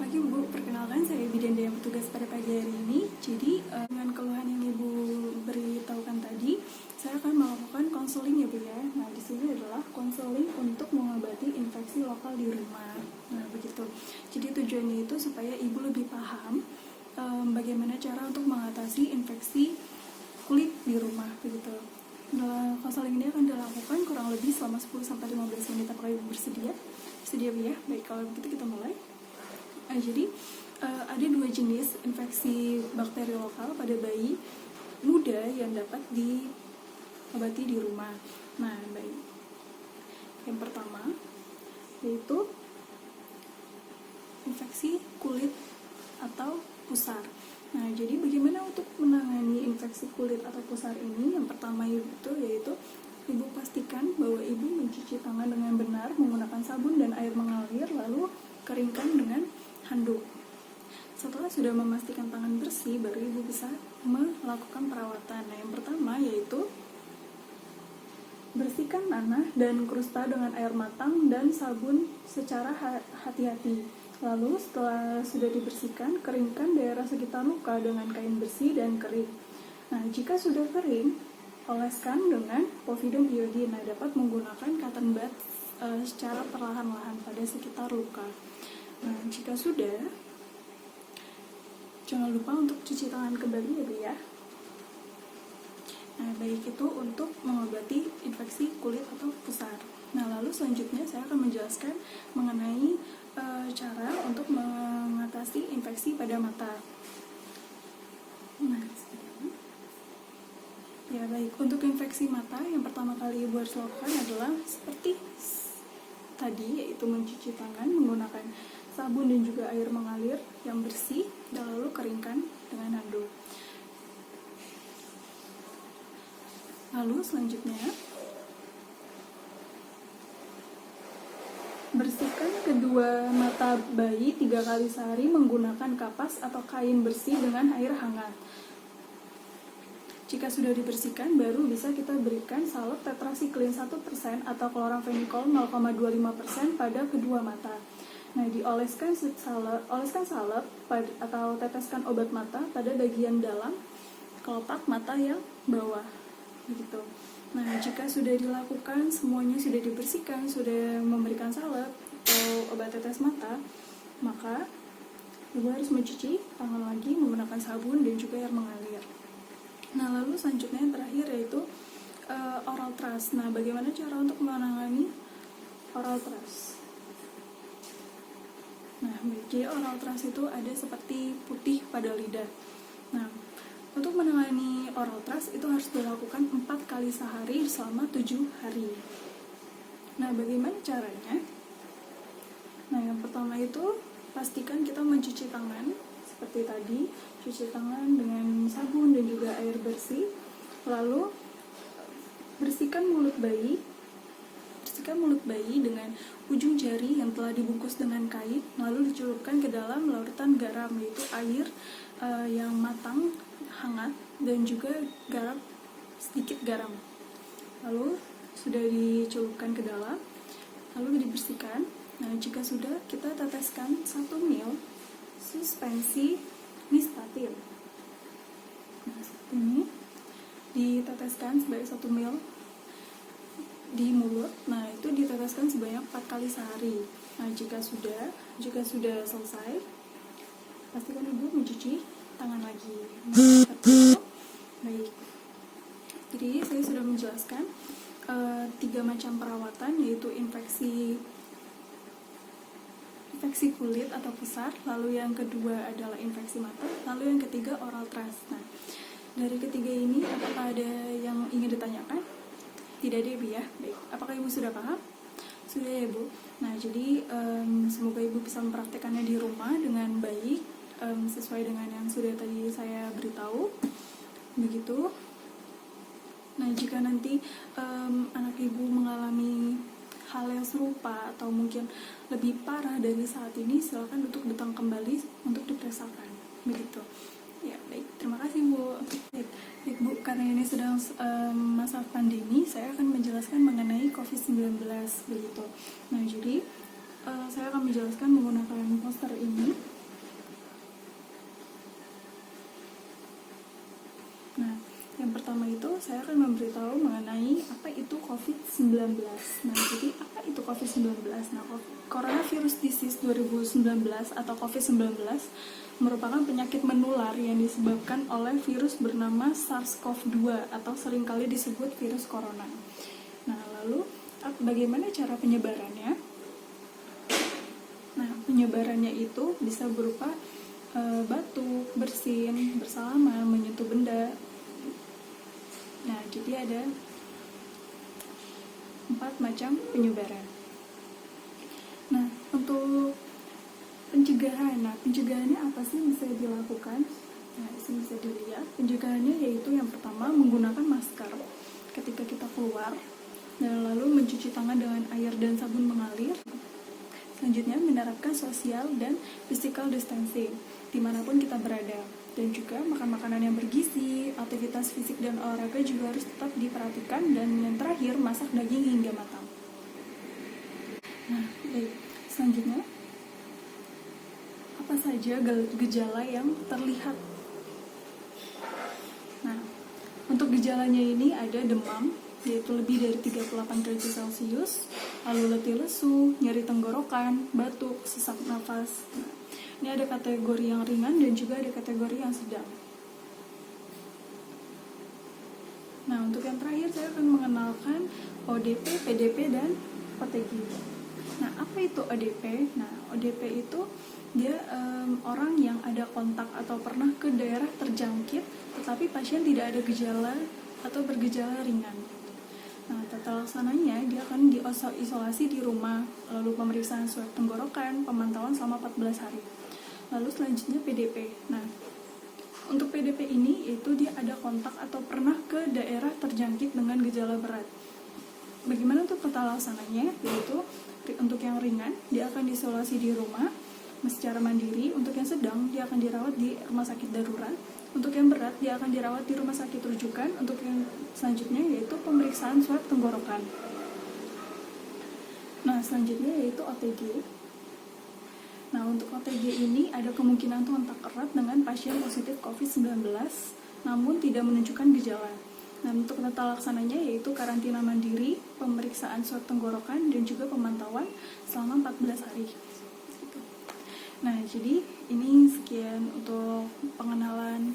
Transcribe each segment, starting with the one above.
pagi Bu, perkenalkan saya Bidenda yang bertugas pada pagi hari ini. Jadi dengan keluhan yang Ibu beritahukan tadi, saya akan melakukan konseling ya Bu ya. Nah di sini adalah konseling untuk mengobati infeksi lokal di rumah. Nah begitu. Jadi tujuannya itu supaya Ibu lebih paham bagaimana cara untuk mengatasi infeksi kulit di rumah begitu. Nah, konseling ini akan dilakukan kurang lebih selama 10-15 menit. Apakah Ibu bersedia? Bersedia Bu ya? Baik, kalau begitu kita mulai. Jadi ada dua jenis infeksi bakteri lokal pada bayi muda yang dapat diobati di rumah. Nah, baik. Yang pertama yaitu infeksi kulit atau pusar. Nah, jadi bagaimana untuk menangani infeksi kulit atau pusar ini? Yang pertama itu yaitu Ibu pastikan bahwa Ibu mencuci tangan dengan benar menggunakan sabun dan air mengalir, lalu keringkan dengan handuk. Setelah sudah memastikan tangan bersih, baru Ibu bisa melakukan perawatan. Nah, yang pertama yaitu bersihkan nanah dan krusta dengan air matang dan sabun secara hati-hati. Lalu setelah sudah dibersihkan, keringkan daerah sekitar luka dengan kain bersih dan kering. Nah, jika sudah kering, oleskan dengan povidone iodine. Nah, dapat menggunakan cotton buds secara perlahan-lahan pada sekitar luka. Nah, jika sudah, jangan lupa untuk cuci tangan kembali ya Bu ya. Nah, baik itu untuk mengobati infeksi kulit atau pusar. Nah, lalu selanjutnya saya akan menjelaskan mengenai cara untuk mengatasi infeksi pada mata. Nah, ya baik, untuk infeksi mata yang pertama kali Ibu harus lakukan adalah seperti tadi, yaitu mencuci tangan menggunakan sabun dan juga air mengalir yang bersih, dan lalu keringkan dengan handuk. Lalu selanjutnya bersihkan kedua mata bayi 3 kali sehari menggunakan kapas atau kain bersih dengan air hangat. Jika sudah dibersihkan, baru bisa kita berikan salep tetrasiklin 1% atau kloramfenikol 0,25% pada kedua mata. Nah, dioleskan salep atau teteskan obat mata pada bagian dalam kelopak mata yang bawah. Begitu. Nah, jika sudah dilakukan, semuanya sudah dibersihkan, sudah memberikan salep atau obat tetes mata, maka Ibu harus mencuci tangan lagi menggunakan sabun dan juga air mengalir. Nah, lalu selanjutnya yang terakhir yaitu oral thrush. Nah, bagaimana cara untuk menangani oral thrush? Nah, jadi oral thrush itu ada seperti putih pada lidah. Nah, untuk menangani oral thrush itu harus dilakukan 4 kali sehari selama 7 hari. Nah, bagaimana caranya? Nah, yang pertama itu pastikan kita mencuci tangan seperti tadi, cuci tangan dengan sabun dan juga air bersih. Lalu bersihkan mulut bayi dengan ujung jari yang telah dibungkus dengan kain, lalu dicelupkan ke dalam larutan garam, yaitu air yang matang hangat dan juga sedikit garam. Lalu sudah dicelupkan ke dalam, lalu dibersihkan. Nah, jika sudah, kita teteskan 1 ml suspensi Nystatin. Nah, ini diteteskan sebanyak 1 ml di mulut. Nah, itu diteteskan sebanyak 4 kali sehari. Nah, jika sudah selesai, pastikan Ibu mencuci tangan lagi. Nah, baik. Jadi saya sudah menjelaskan 3 macam perawatan, yaitu infeksi kulit atau pusar, lalu yang kedua adalah infeksi mata, lalu yang ketiga oral thrush. Nah, dari ketiga ini apakah ada yang ingin ditanyakan? Tidak ada Ibu ya? Baik. Apakah Ibu sudah paham? Sudah ya Bu? Nah, jadi semoga Ibu bisa mempraktekannya di rumah dengan baik, sesuai dengan yang sudah tadi saya beritahu. Begitu. Nah, jika nanti anak Ibu mengalami hal yang serupa atau mungkin lebih parah dari saat ini, silakan untuk datang kembali untuk diperiksakan. Begitu. Ya, baik. Terima kasih Bu. Baik, Bu, karena ini sedang masa pandemi, saya akan menjelaskan mengenai COVID-19 begitu. Nah, jadi saya akan menjelaskan menggunakan poster ini. itu saya akan memberitahu mengenai apa itu COVID-19. Nah, jadi apa itu COVID-19? Nah, Coronavirus Disease 2019 atau COVID-19 merupakan penyakit menular yang disebabkan oleh virus bernama SARS-CoV-2 atau seringkali disebut virus corona. Nah, lalu bagaimana cara penyebarannya? Nah, penyebarannya itu bisa berupa batuk, bersin, bersalaman, menyentuh benda. Nah, jadi ada 4 macam penyebaran. Nah, untuk pencegahan. Nah, pencegahannya apa sih bisa dilakukan? Nah, di sini bisa dilihat. Pencegahannya yaitu yang pertama menggunakan masker ketika kita keluar, dan lalu mencuci tangan dengan air dan sabun mengalir. Selanjutnya menerapkan social dan physical distancing dimanapun kita berada, dan juga makan makanan yang bergizi, aktivitas fisik dan olahraga juga harus tetap diperhatikan, dan yang terakhir masak daging hingga matang. Nah, baik. Selanjutnya, apa saja gejala yang terlihat? Nah, untuk gejalanya ini ada demam, yaitu lebih dari 38 derajat Celcius, lalu letih lesu, nyeri tenggorokan, batuk, sesak nafas. Nah, ini ada kategori yang ringan dan juga ada kategori yang sedang. Nah, untuk yang terakhir saya akan mengenalkan ODP, PDP, dan OTG. Nah, apa itu ODP? Nah, ODP itu dia orang yang ada kontak atau pernah ke daerah terjangkit, tetapi pasien tidak ada gejala atau bergejala ringan. Nah, tata laksananya dia akan diisolasi di rumah, lalu pemeriksaan swab tenggorokan, pemantauan selama 14 hari. Lalu selanjutnya PDP. Nah, untuk PDP ini itu dia ada kontak atau pernah ke daerah terjangkit dengan gejala berat. Bagaimana untuk tata laksananya? Yaitu untuk yang ringan dia akan diisolasi di rumah secara mandiri, untuk yang sedang dia akan dirawat di rumah sakit darurat, untuk yang berat dia akan dirawat di rumah sakit rujukan, untuk yang selanjutnya yaitu pemeriksaan swab tenggorokan. Nah, selanjutnya yaitu OTG. Nah, untuk OTG ini ada kemungkinan kontak erat dengan pasien positif COVID-19 namun tidak menunjukkan gejala. Nah, untuk tata laksananya yaitu karantina mandiri, pemeriksaan swab tenggorokan, dan juga pemantauan selama 14 hari. Nah, jadi ini sekian untuk pengenalan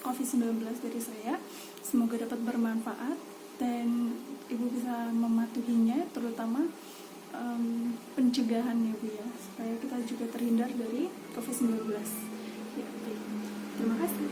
COVID-19 dari saya. Semoga dapat bermanfaat dan Ibu bisa mematuhinya, terutama pencegahan ya Bu ya, supaya kita juga terhindar dari COVID-19. Ya, oke. Terima kasih.